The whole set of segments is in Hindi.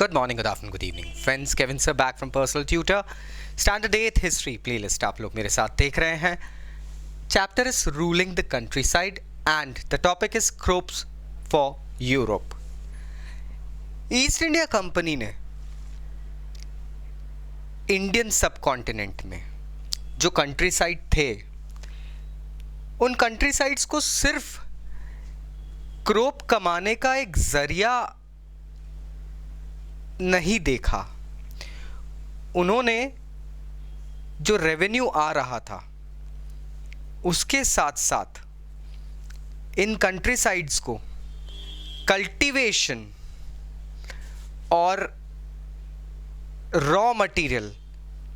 Good morning, good afternoon, good evening. Friends, Kevin sir back from Personal Tutor. Standard 8th History playlist आप लोग मेरे साथ देख रहे हैं. Chapter is Ruling the Countryside and the topic is Crops for Europe. East India company ने इंडियन सब कॉन्टिनेंट में जो कंट्री साइड थे उन कंट्री साइड्स को सिर्फ क्रॉप कमाने का एक जरिया नहीं देखा. उन्होंने जो रेवेन्यू आ रहा था उसके साथ साथ इन कंट्री साइड्स को कल्टीवेशन और रॉ मटेरियल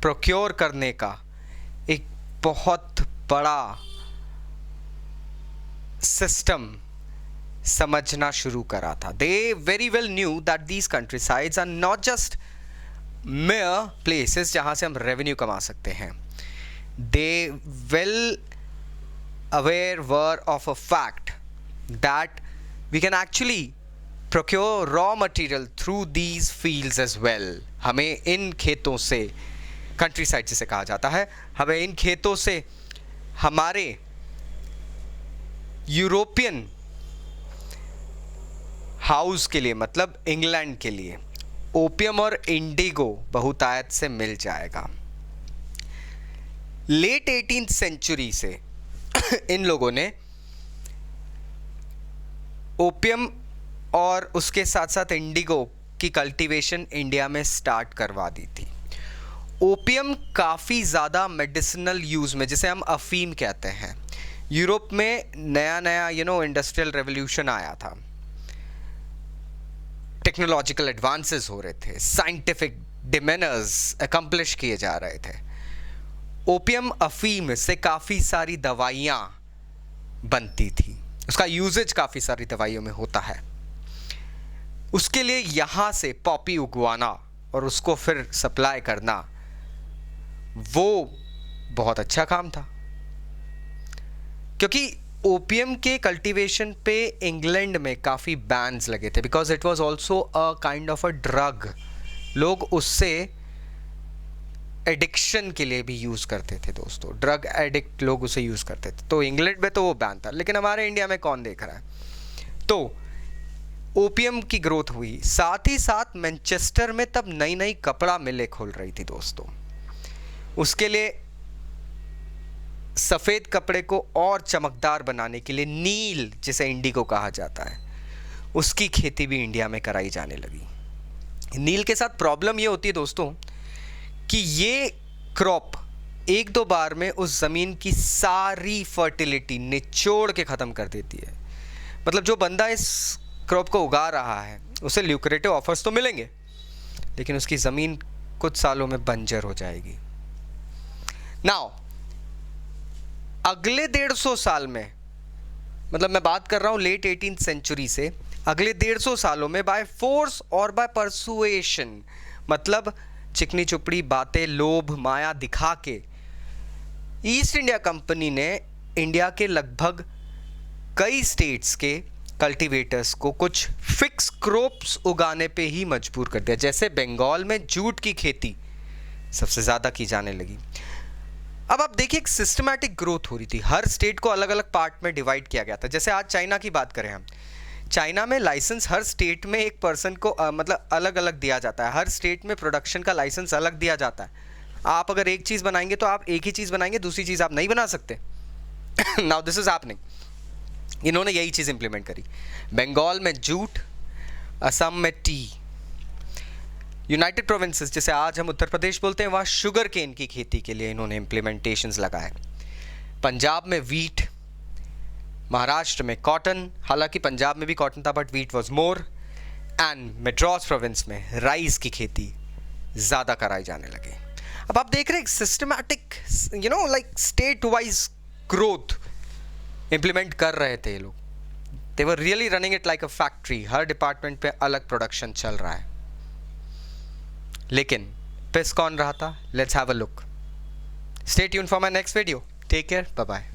प्रोक्योर करने का एक बहुत बड़ा सिस्टम समझना शुरू करा था. They very well knew that these countrysides are not just mere places जहाँ से हम रेवेन्यू कमा सकते हैं. They well aware were of a fact that we can actually procure raw material through these fields as well. हमें इन खेतों से, कंट्री साइड जिसे कहा जाता है, हमें इन खेतों से हमारे यूरोपियन हाउस के लिए, मतलब इंग्लैंड के लिए, ओपियम और इंडिगो बहुतायत से मिल जाएगा. लेट 18th सेंचुरी से इन लोगों ने ओपियम और उसके साथ साथ इंडिगो की कल्टीवेशन इंडिया में स्टार्ट करवा दी थी. ओपियम काफ़ी ज़्यादा मेडिसिनल यूज़ में, जिसे हम अफीम कहते हैं, यूरोप में नया नया इंडस्ट्रियल रेवोल्यूशन आया था, टेक्नोलॉजिकल एडवांसेस हो रहे थे, साइंटिफिक डिमेनर्स अकम्प्लिश किए जा रहे थे. ओपियम अफीम से काफ़ी सारी दवाइयाँ बनती थी, उसका यूजेज काफ़ी सारी दवाइयों में होता है. उसके लिए यहाँ से पॉपी उगवाना और उसको फिर सप्लाई करना वो बहुत अच्छा काम था, क्योंकि ओपियम के कल्टीवेशन पे इंग्लैंड में काफ़ी बैन्स लगे थे, because it was also a kind of a drug. लोग उससे एडिक्शन के लिए भी यूज़ करते थे दोस्तों, ड्रग एडिक्ट लोग उसे यूज़ करते थे. तो इंग्लैंड में तो वो बैन था, लेकिन हमारे इंडिया में कौन देख रहा है. तो ओपियम की ग्रोथ हुई. साथ ही साथ मैनचेस्टर में तब नई नई कपड़ा मिलें खुल रही थी दोस्तों. उसके लिए सफ़ेद कपड़े को और चमकदार बनाने के लिए नील, जिसे इंडिगो कहा जाता है, उसकी खेती भी इंडिया में कराई जाने लगी. नील के साथ प्रॉब्लम ये होती है दोस्तों कि ये क्रॉप एक दो बार में उस ज़मीन की सारी फर्टिलिटी निचोड़ के ख़त्म कर देती है. मतलब जो बंदा इस क्रॉप को उगा रहा है उसे ल्यूक्रेटिव ऑफर्स तो मिलेंगे, लेकिन उसकी ज़मीन कुछ सालों में बंजर हो जाएगी. नाउ अगले 150 साल में, मतलब मैं बात कर रहा हूँ लेट 18th सेंचुरी से, अगले 150 सालों में बाय फोर्स और बाय परसुएशन, मतलब चिकनी चुपड़ी बातें, लोभ माया दिखा के, ईस्ट इंडिया कंपनी ने इंडिया के लगभग कई स्टेट्स के कल्टीवेटर्स को कुछ फिक्स क्रॉप्स उगाने पे ही मजबूर कर दिया. जैसे बंगाल में जूट की खेती सबसे ज़्यादा की जाने लगी. अब आप देखिए एक सिस्टमैटिक ग्रोथ हो रही थी. हर स्टेट को अलग अलग पार्ट में डिवाइड किया गया था. जैसे आज चाइना की बात करें हम, चाइना में लाइसेंस हर स्टेट में एक पर्सन को मतलब अलग अलग दिया जाता है. हर स्टेट में प्रोडक्शन का लाइसेंस अलग दिया जाता है. आप अगर एक चीज़ बनाएंगे तो आप एक ही चीज़ बनाएंगे, दूसरी चीज़ आप नहीं बना सकते. Now this is happening. इन्होंने यही चीज़ इंप्लीमेंट करी. बंगाल में जूट, असम में टी, यूनाइटेड प्रोविंसेस जिसे आज हम उत्तर प्रदेश बोलते हैं, वहाँ शुगर केन की खेती के लिए इन्होंने इम्प्लीमेंटेशंस लगाए. पंजाब में वीट, महाराष्ट्र में कॉटन, हालांकि पंजाब में भी कॉटन था but wheat was more, and Madras province में राइस की खेती ज़्यादा कराई जाने लगे. अब आप देख रहे हैं systematic like state wise growth implement कर रहे थे ये लोग. They were really running it like a factory. हर डिपार्टमेंट पे अलग प्रोडक्शन चल रहा है. लेकिन पिस कौन रहा था? Let's have a look. Stay tuned for my next video. Take care. Bye bye.